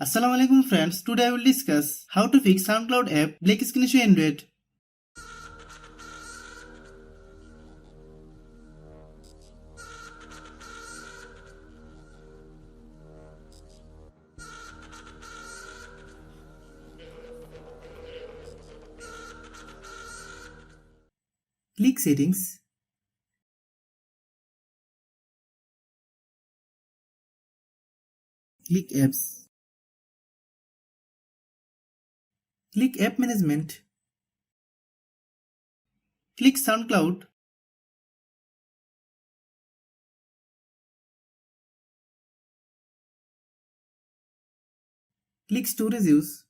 Assalamualaikum friends, today I will discuss how to fix Soundcloud app black screen issue Android. Click settings. Click apps. Click app management. Click Soundcloud. Click storage use.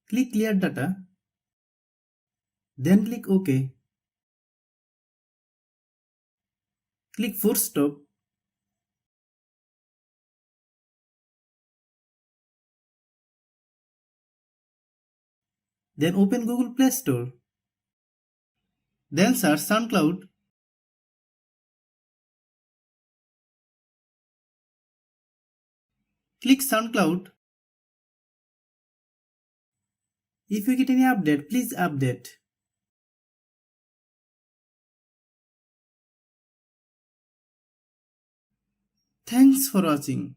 Click clear data. Then click OK. Click force stop. Then open Google Play Store. Then search Soundcloud. Click Soundcloud. If you get any update, please update. Thanks for watching.